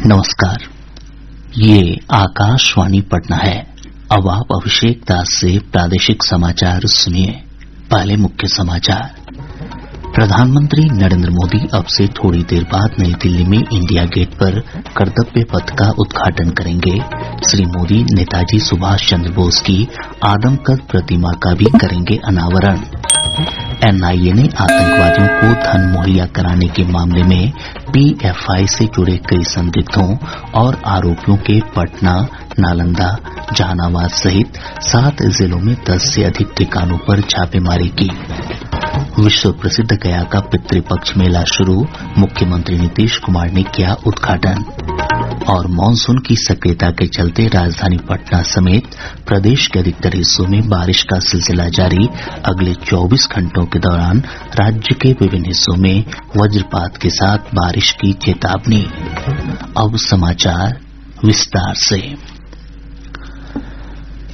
नमस्कार, ये आकाशवाणी पटना है। अब आप अभिषेक दास से प्रादेशिक समाचार सुनिए। पहले मुख्य समाचार। प्रधानमंत्री नरेंद्र मोदी अब से थोड़ी देर बाद नई दिल्ली में इंडिया गेट पर कर्तव्य पथ का उद्घाटन करेंगे। श्री मोदी नेताजी सुभाष चंद्र बोस की आदमकद प्रतिमा का भी करेंगे अनावरण। एनआईए ने आतंकवादियों को धन मुहैया कराने के मामले में पीएफआई से जुड़े कई संदिग्धों और आरोपियों के पटना, नालंदा, जहानाबाद सहित 7 जिलों में 10 से अधिक ठिकानों पर छापेमारी की। विश्व प्रसिद्ध गया का पितृपक्ष मेला शुरू, मुख्यमंत्री नीतीश कुमार ने किया उद्घाटन। और मानसून की सक्रियता के चलते राजधानी पटना समेत प्रदेश के अधिकतर हिस्सों में बारिश का सिलसिला जारी। अगले 24 घंटों के दौरान राज्य के विभिन्न हिस्सों में वज्रपात के साथ बारिश की चेतावनी। अब समाचार विस्तार से।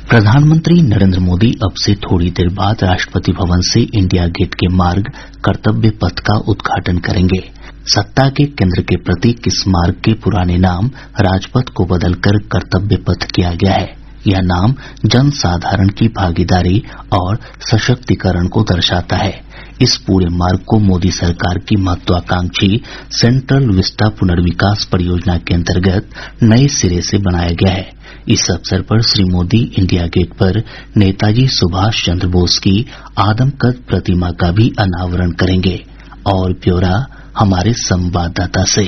प्रधानमंत्री नरेंद्र मोदी अब से थोड़ी देर बाद राष्ट्रपति भवन से इंडिया गेट के मार्ग कर्तव्य पथ का उद्घाटन करेंगे। सत्ता के केंद्र के प्रतीक इस मार्ग के पुराने नाम राजपथ को बदलकर कर्तव्य पथ किया गया है। यह नाम जन साधारण की भागीदारी और सशक्तिकरण को दर्शाता है। इस पूरे मार्ग को मोदी सरकार की महत्वाकांक्षी सेंट्रल विस्टा पुनर्विकास परियोजना के अंतर्गत नए सिरे से बनाया गया है। इस अवसर पर श्री मोदी इंडिया गेट पर नेताजी सुभाष चंद्र बोस की आदमकद प्रतिमा का भी अनावरण करेंगे। और ब्यौरा हमारे संवाददाता से।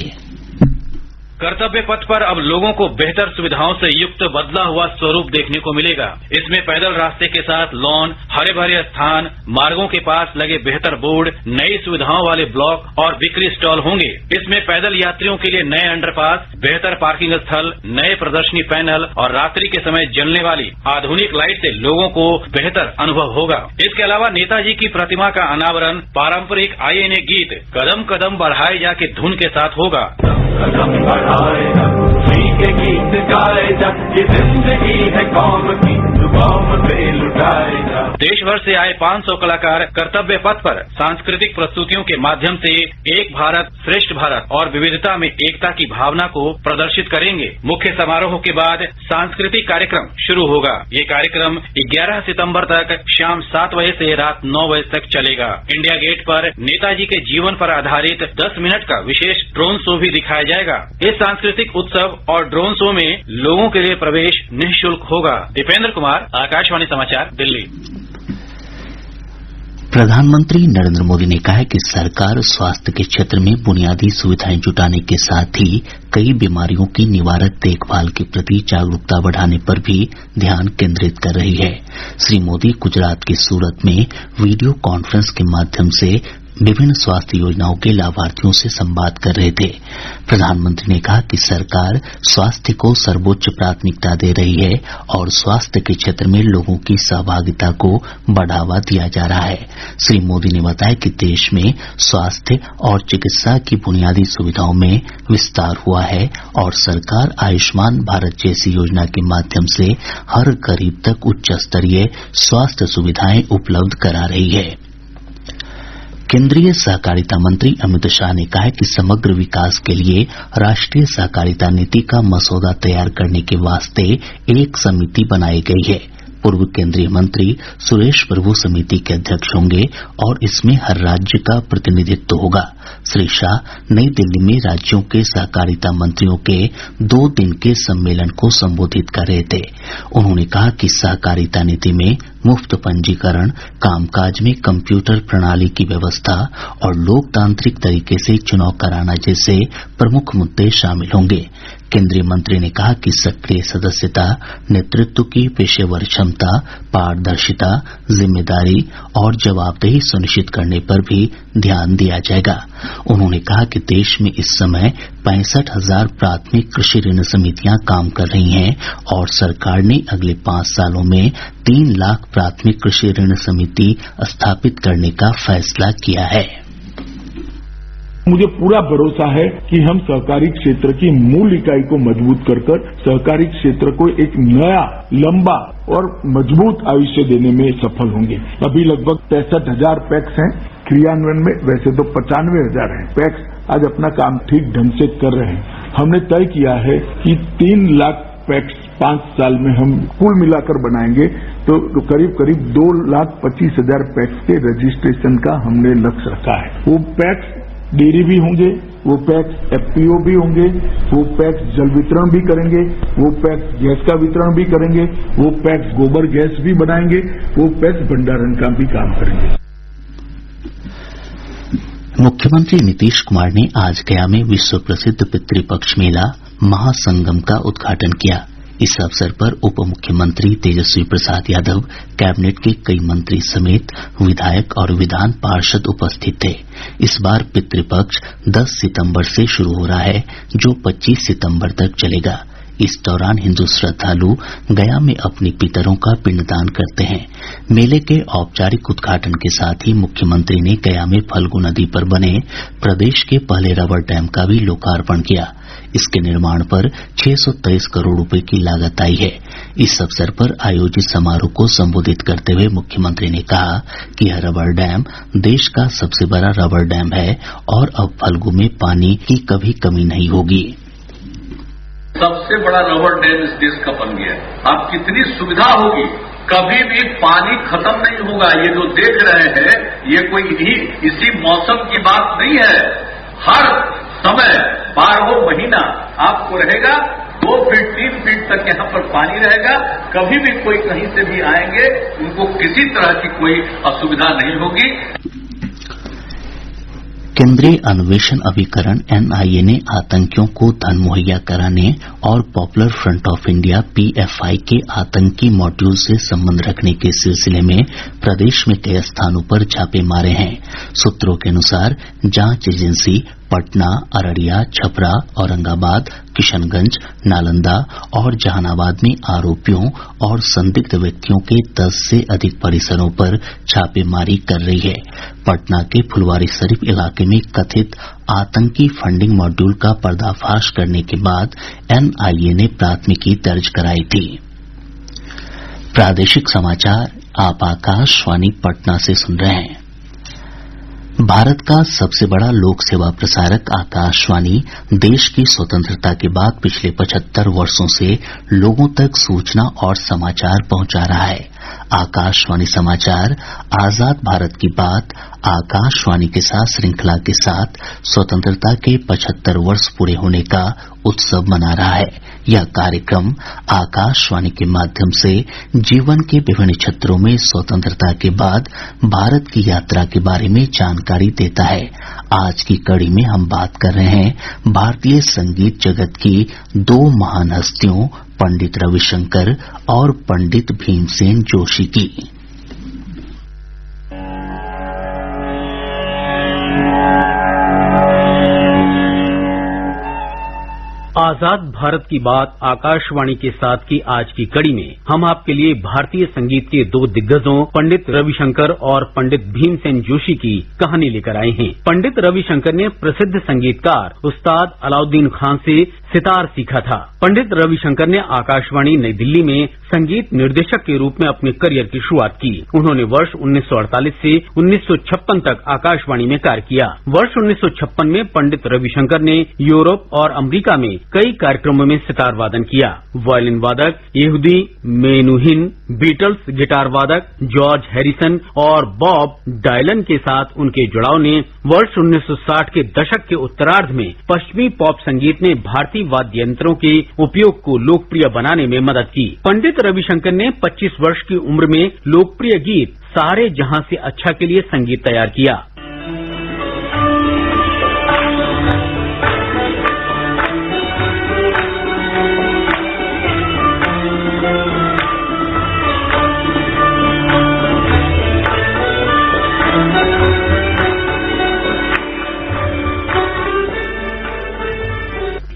कर्तव्य पथ पर अब लोगों को बेहतर सुविधाओं से युक्त बदला हुआ स्वरूप देखने को मिलेगा। इसमें पैदल रास्ते के साथ लॉन, हरे भरे स्थान, मार्गों के पास लगे बेहतर बोर्ड, नई सुविधाओं वाले ब्लॉक और बिक्री स्टॉल होंगे। इसमें पैदल यात्रियों के लिए नए अंडरपास, बेहतर पार्किंग स्थल, नए प्रदर्शनी पैनल और रात्रि के समय जलने वाली आधुनिक लाइट से लोगों को बेहतर अनुभव होगा। इसके अलावा नेताजी की प्रतिमा का अनावरण पारंपरिक आईएनए गीत कदम कदम बढ़ाए जा के धुन के साथ होगा। के गीत गाए जा, ये जिंदगी है कौम की, कौम पे लुटाए जा। देश भर से आए 500 कलाकार कर्तव्य पथ पर सांस्कृतिक प्रस्तुतियों के माध्यम से एक भारत श्रेष्ठ भारत और विविधता में एकता की भावना को प्रदर्शित करेंगे। मुख्य समारोह के बाद सांस्कृतिक कार्यक्रम शुरू होगा। ये कार्यक्रम 11 सितंबर तक शाम 7 बजे से रात 9 बजे तक चलेगा। इंडिया गेट पर नेताजी के जीवन पर आधारित 10 मिनट का विशेष ड्रोन शो भी दिखाया जाएगा। इस सांस्कृतिक उत्सव और ड्रोन शो में लोगों के लिए प्रवेश निःशुल्क होगा। दीपेंद्र कुमार, आकाशवाणी समाचार, दिल्ली। प्रधानमंत्री नरेंद्र मोदी ने कहा है कि सरकार स्वास्थ्य के क्षेत्र में बुनियादी सुविधाएं जुटाने के साथ ही कई बीमारियों की निवारक देखभाल के प्रति जागरूकता बढ़ाने पर भी ध्यान केंद्रित कर रही है। श्री मोदी गुजरात के सूरत में वीडियो कॉन्फ्रेंस के माध्यम से विभिन्न स्वास्थ्य योजनाओं के लाभार्थियों से संवाद कर रहे थे। प्रधानमंत्री ने कहा कि सरकार स्वास्थ्य को सर्वोच्च प्राथमिकता दे रही है और स्वास्थ्य के क्षेत्र में लोगों की सहभागिता को बढ़ावा दिया जा रहा है। श्री मोदी ने बताया कि देश में स्वास्थ्य और चिकित्सा की बुनियादी सुविधाओं में विस्तार हुआ है और सरकार आयुष्मान भारत जैसी योजना के माध्यम से हर गरीब तक उच्च स्तरीय स्वास्थ्य सुविधाएं उपलब्ध करा रही है। केंद्रीय सहकारिता मंत्री अमित शाह ने कहा है कि समग्र विकास के लिए राष्ट्रीय सहकारिता नीति का मसौदा तैयार करने के वास्ते एक समिति बनाई गई है। पूर्व केंद्रीय मंत्री सुरेश प्रभु समिति के अध्यक्ष होंगे और इसमें हर राज्य का प्रतिनिधित्व होगा। श्री शाह नई दिल्ली में राज्यों के सहकारिता मंत्रियों के 2 दिन के सम्मेलन को संबोधित कर रहे थे। उन्होंने कहा कि सहकारिता नीति में मुफ्त पंजीकरण, कामकाज में कंप्यूटर प्रणाली की व्यवस्था और लोकतांत्रिक तरीके से चुनाव कराना जैसे प्रमुख मुद्दे शामिल होंगे। केंद्रीय मंत्री ने कहा कि सक्रिय सदस्यता, नेतृत्व की पेशेवर क्षमता, पारदर्शिता, जिम्मेदारी और जवाबदेही सुनिश्चित करने पर भी ध्यान दिया जाएगा। उन्होंने कहा कि देश में इस समय 65,000 प्राथमिक कृषि ऋण समितियां काम कर रही हैं और सरकार ने अगले 5 सालों में 3 लाख प्राथमिक कृषि ऋण समिति स्थापित करने का फैसला किया है। मुझे पूरा भरोसा है कि हम सहकारी क्षेत्र की मूल इकाई को मजबूत कर सहकारी क्षेत्र को एक नया, लंबा और मजबूत आयुष्य देने में सफल होंगे। अभी लगभग 65,000 पैक्स हैं क्रियान्वयन में वैसे तो 95,000 है पैक्स आज अपना काम ठीक ढंग से कर रहे हैं। हमने तय किया है कि 3 लाख पैक्स 5 साल में हम कुल मिलाकर बनाएंगे तो करीब 2,25,000 पैक्स के रजिस्ट्रेशन का हमने लक्ष्य रखा है। वो पैक्स डेयरी भी होंगे, वो पैक्स एफपीओ भी होंगे, वो पैक्स जल वितरण भी करेंगे, वो पैक्स गैस का वितरण भी करेंगे, वो पैक्स गोबर गैस भी बनाएंगे, वो पैक्स भंडारण का भी काम करेंगे। मुख्यमंत्री नीतीश कुमार ने आज गया में विश्व प्रसिद्ध पितृपक्ष मेला महासंगम का उद्घाटन किया। इस अवसर पर उप मुख्यमंत्री तेजस्वी प्रसाद यादव, कैबिनेट के कई मंत्री समेत विधायक और विधान पार्षद उपस्थित थे। इस बार पितृपक्ष 10 सितंबर से शुरू हो रहा है, जो 25 सितंबर तक चलेगा। इस दौरान हिन्दू श्रद्धालु गया में अपने पितरों का पिंडदान करते हैं। मेले के औपचारिक उद्घाटन के साथ ही मुख्यमंत्री ने गया में फल्गु नदी पर बने प्रदेश के पहले रबर डैम का भी लोकार्पण किया। इसके निर्माण पर 623 करोड़ रुपए की लागत आई है। इस अवसर पर आयोजित समारोह को संबोधित करते हुए मुख्यमंत्री ने कहा कि यह रबर डैम देश का सबसे बड़ा रबर डैम है और अब फल्गु में पानी की कभी कमी नहीं होगी। सबसे बड़ा रबर डैम इस देश का बन गया है। अब कितनी सुविधा होगी, कभी भी पानी खत्म नहीं होगा। ये जो देख रहे हैं ये कोई इसी मौसम की बात नहीं है। हर समय 12 महीना आपको रहेगा, 2 फीट 3 फीट तक यहाँ पर पानी रहेगा। कभी भी कोई कहीं से भी आएंगे उनको किसी तरह की कोई असुविधा नहीं होगी। केंद्रीय अन्वेषण अभिकरण एनआईए ने आतंकियों को धन मुहैया कराने और popular front of India PFI के आतंकी मॉड्यूल से संबंध रखने के सिलसिले में प्रदेश में कई स्थानों पर छापे मारे हैं। सूत्रों के अनुसार जांच एजेंसी पटना, अररिया, छपरा, औरंगाबाद, किशनगंज, नालंदा और जहानाबाद में आरोपियों और संदिग्ध व्यक्तियों के 10 से अधिक परिसरों पर छापेमारी कर रही है। पटना के फुलवारीशरीफ इलाके में कथित आतंकी फंडिंग मॉड्यूल का पर्दाफाश करने के बाद एनआईए ने प्राथमिकी दर्ज कराई थी। प्रादेशिक समाचार आप आकाशवाणी पटना से सुन रहे हैं। भारत का सबसे बड़ा लोक सेवा प्रसारक आकाशवाणी देश की स्वतंत्रता के बाद पिछले 75 वर्षों से लोगों तक सूचना और समाचार पहुंचा रहा है। आकाशवाणी समाचार आजाद भारत की बात आकाशवाणी के साथ श्रृंखला के साथ स्वतंत्रता के 75 वर्ष पूरे होने का उत्सव मना रहा है। यह कार्यक्रम आकाशवाणी के माध्यम से जीवन के विभिन्न क्षेत्रों में स्वतंत्रता के बाद भारत की यात्रा के बारे में जानकारी देता है। आज की कड़ी में हम बात कर रहे हैं भारतीय संगीत जगत की 2 महान हस्तियों पंडित रविशंकर और पंडित भीमसेन जोशी की। आजाद भारत की बात आकाशवाणी के साथ की आज की कड़ी में हम आपके लिए भारतीय संगीत के 2 दिग्गजों पंडित रविशंकर और पंडित भीमसेन जोशी की कहानी लेकर आए हैं। पंडित रविशंकर ने प्रसिद्ध संगीतकार उस्ताद अलाउद्दीन खान से सितार सीखा था। पंडित रविशंकर ने आकाशवाणी नई दिल्ली में संगीत निर्देशक के रूप में अपने करियर की शुरुआत की। उन्होंने वर्ष 1948 से 1956 तक आकाशवाणी में कार्य किया। वर्ष 1956 में पंडित रविशंकर ने यूरोप और अमेरिका में कई कार्यक्रमों में सितार वादन किया। वायलिन वादक यहूदी मेनुहिन, बीटल्स गिटार वादक जॉर्ज हैरिसन और बॉब डायलन के साथ उनके जुड़ाव ने वर्ष 1960 के दशक के उत्तरार्ध में पश्चिमी पॉप संगीत में भारतीय वाद्य यंत्रों के उपयोग को लोकप्रिय बनाने में मदद की। पंडित रविशंकर ने 25 वर्ष की उम्र में लोकप्रिय गीत सारे जहां से अच्छा के लिए संगीत तैयार किया।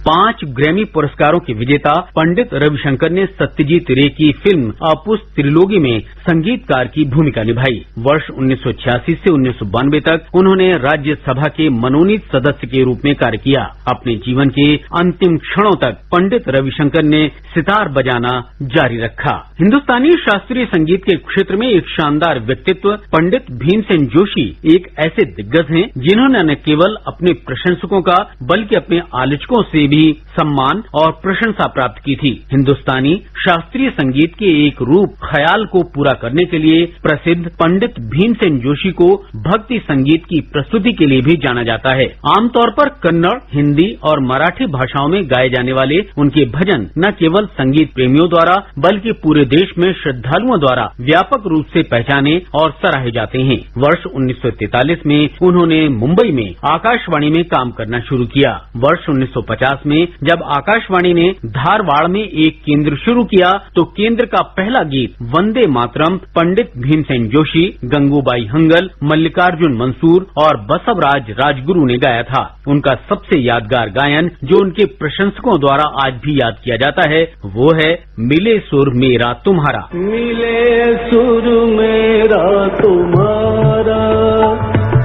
पांच ग्रैमी पुरस्कारों के विजेता पंडित रविशंकर ने सत्यजीत रे की फिल्म अपुस त्रिलोकी में संगीतकार की भूमिका निभाई। वर्ष 1986 से 1992 तक उन्होंने राज्यसभा के मनोनीत सदस्य के रूप में कार्य किया। अपने जीवन के अंतिम क्षणों तक पंडित रविशंकर ने सितार बजाना जारी रखा। हिंदुस्तानी शास्त्रीय संगीत के क्षेत्र में एक शानदार व्यक्तित्व पंडित भीमसेन जोशी एक ऐसे दिग्गज हैं जिन्होंने न केवल अपने प्रशंसकों का बल्कि अपने आलोचकों से भी सम्मान और प्रशंसा प्राप्त की थी। हिंदुस्तानी शास्त्रीय संगीत के एक रूप ख्याल को पूरा करने के लिए प्रसिद्ध पंडित भीमसेन जोशी को भक्ति संगीत की प्रस्तुति के लिए भी जाना जाता है। आमतौर पर कन्नड़, हिंदी और मराठी भाषाओं में गाए जाने वाले उनके भजन न केवल संगीत प्रेमियों द्वारा बल्कि पूरे देश में श्रद्धालुओं द्वारा व्यापक रूप से पहचाने और सराहे जाते हैं। वर्ष 1943 में उन्होंने मुंबई में आकाशवाणी में काम करना शुरू किया। वर्ष 1950 में जब आकाशवाणी ने धारवाड़ में एक केंद्र शुरू किया तो केंद्र का पहला गीत वंदे मातरम पंडित भीमसेन जोशी, गंगूबाई हंगल, मल्लिकार्जुन मंसूर और बसवराज राजगुरु ने गाया था। उनका सबसे यादगार गायन जो उनके प्रशंसकों द्वारा आज भी याद किया जाता है वो है मिले सुर मेरा तुम्हारा। मिले सुर मेरा तुम्हारा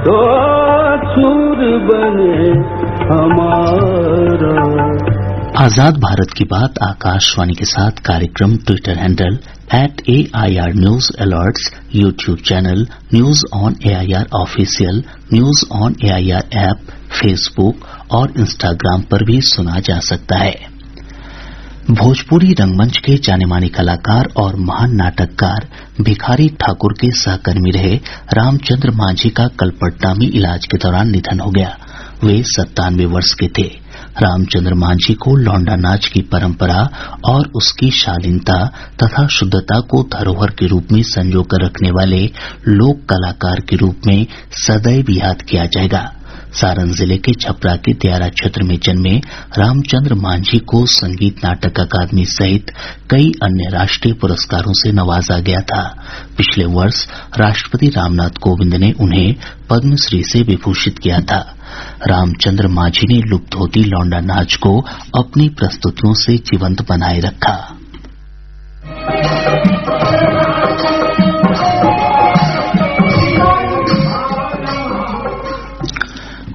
तो सुर बने हमारा। आजाद भारत की बात आकाशवाणी के साथ कार्यक्रम Twitter handle @AIR News Alerts, YouTube channel news on AIR official, news on AIR app, Facebook और इंस्टाग्राम पर भी सुना जा सकता है। भोजपुरी रंगमंच के जाने माने कलाकार और महान नाटककार भिखारी ठाकुर के सहकर्मी रहे रामचंद्र मांझी का कल पटना में इलाज के दौरान निधन हो गया। वे 97 वर्ष के थे। रामचंद्र मांझी को लौंडा नाच की परंपरा और उसकी शालीनता तथा शुद्धता को धरोहर के रूप में संजोकर रखने वाले लोक कलाकार के रूप में सदैव याद किया जाएगा। सारण जिले के छपरा के दियारा क्षेत्र में जन्मे रामचंद्र मांझी को संगीत नाटक अकादमी सहित कई अन्य राष्ट्रीय पुरस्कारों से नवाजा गया था। पिछले वर्ष राष्ट्रपति रामनाथ कोविंद ने उन्हें पद्मश्री से विभूषित किया था। रामचंद्र मांझी ने लुप्त होती लौंडा नाच को अपनी प्रस्तुतियों से जीवंत बनाए रखा।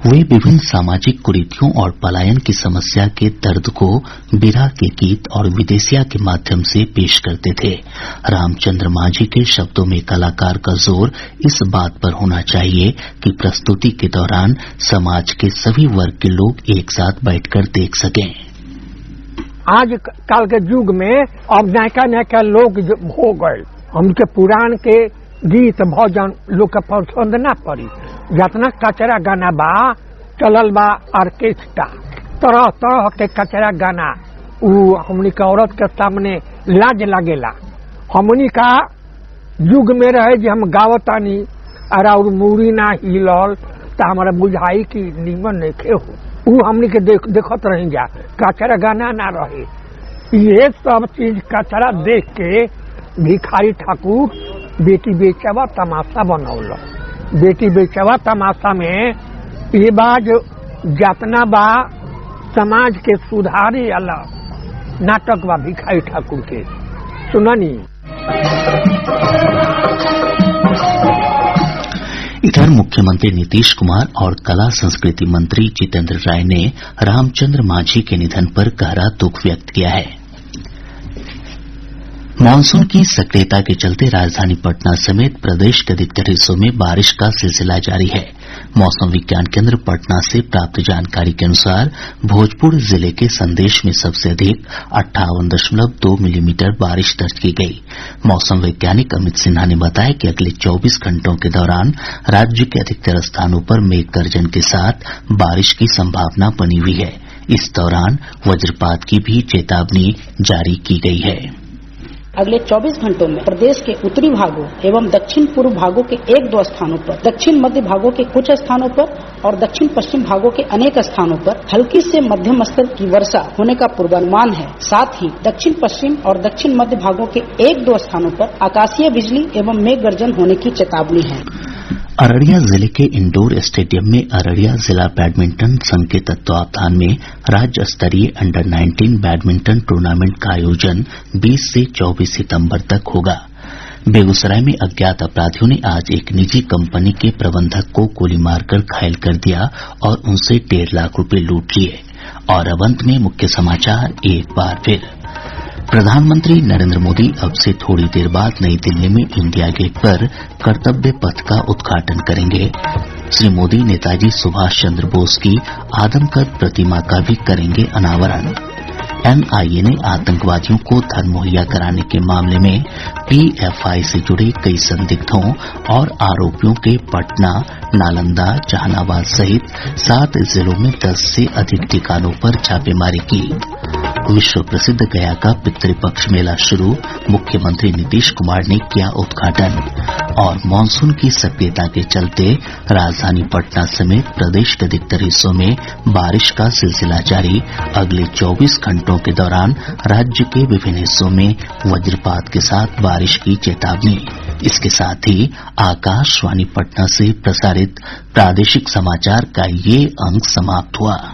वे विभिन्न सामाजिक कुरीतियों और पलायन की समस्या के दर्द को बिरहा के गीत और विदेशिया के माध्यम से पेश करते थे। रामचंद्र मांझी के शब्दों में कलाकार का जोर इस बात पर होना चाहिए कि प्रस्तुति के दौरान समाज के सभी वर्ग के लोग एक साथ बैठकर देख सकें। आज कल के युग में अब नयका लोग हो गए, उनके पुराण के गीत भजन लोग के पसंद न पड़ी। जितना कचरा गाना बा चलल बा ऑर्केस्ट्रा, तरह तरह के कचरा गाना उ हमनी के औरत के सामने लाज लागेला। हमनी का युग में रहे जे हम गावतानी और मूरी ना हिलल तो हमारा बुझाई की निमन नहीं हो, उ हमनी के देखत रही जा, कचरा गाना ना रहे। ये सब चीज कचरा देख के भिखारी ठाकुर बेटी बेचवा तमाशा बनौल। बेटी बेचवा तमाशा में ये बात जितना बा समाज के सुधारे वाला नाटक बा भिखारी ठाकुर के, सुननी। इधर मुख्यमंत्री नीतीश कुमार और कला संस्कृति मंत्री जितेंद्र राय ने रामचंद्र मांझी के निधन पर गहरा दुख व्यक्त किया है। मानसून की सक्रियता के चलते राजधानी पटना समेत प्रदेश के अधिकतर हिस्सों में बारिश का सिलसिला जारी है। मौसम विज्ञान केंद्र पटना से प्राप्त जानकारी के अनुसार भोजपुर जिले के संदेश में सबसे अधिक 58.2 मिलीमीटर बारिश दर्ज की गई। मौसम वैज्ञानिक अमित सिन्हा ने बताया कि अगले 24 घंटों के दौरान राज्य के अधिकतर स्थानों पर मेघ गर्जन के साथ बारिश की संभावना बनी हुई है। इस दौरान वज्रपात की भी चेतावनी जारी की गई है। अगले 24 घंटों में प्रदेश के उत्तरी भागों एवं दक्षिण पूर्व भागों के 1-2 स्थानों पर, दक्षिण मध्य भागों के कुछ स्थानों पर और दक्षिण पश्चिम भागों के अनेक स्थानों पर हल्की से मध्यम स्तर की वर्षा होने का पूर्वानुमान है। साथ ही दक्षिण पश्चिम और दक्षिण मध्य भागों के 1-2 स्थानों पर आकाशीय बिजली एवं मेघ गर्जन होने की चेतावनी है। अररिया जिले के इंडोर स्टेडियम में अररिया जिला बैडमिंटन संघ के तत्वावधान में राज्य स्तरीय अंडर 19 बैडमिंटन टूर्नामेंट का आयोजन 20 से 24 सितंबर तक होगा। बेगूसराय में अज्ञात अपराधियों ने आज एक निजी कंपनी के प्रबंधक को गोली मारकर घायल कर दिया और उनसे 1.5 लाख रुपए लूट लिए। और अब अंत में मुख्य समाचार एक बार फिर। प्रधानमंत्री नरेंद्र मोदी अब से थोड़ी देर बाद नई दिल्ली में इंडिया गेट पर कर्तव्य पथ का उद्घाटन करेंगे। श्री मोदी नेताजी सुभाष चंद्र बोस की आदमकद प्रतिमा का भी करेंगे अनावरण। एनआईए ने आतंकवादियों को धन मुहैया कराने के मामले में पीएफआई से जुड़े कई संदिग्धों और आरोपियों के पटना, नालंदा, जहानाबाद सहित 7 जिलों में 10 से अधिक ठिकानों पर छापेमारी की। विश्व प्रसिद्ध गया का पितृपक्ष मेला शुरू, मुख्यमंत्री नीतीश कुमार ने किया उद्घाटन। और मानसून की सक्रियता के चलते राजधानी पटना समेत प्रदेश के अधिकतर हिस्सों में बारिश का सिलसिला जारी। अगले 24 घंटों के दौरान राज्य के विभिन्न हिस्सों में वज्रपात के साथ बारिश की चेतावनी। इसके साथ ही आकाशवाणी पटना से प्रसारित प्रादेशिक समाचार का ये अंक समाप्त हुआ।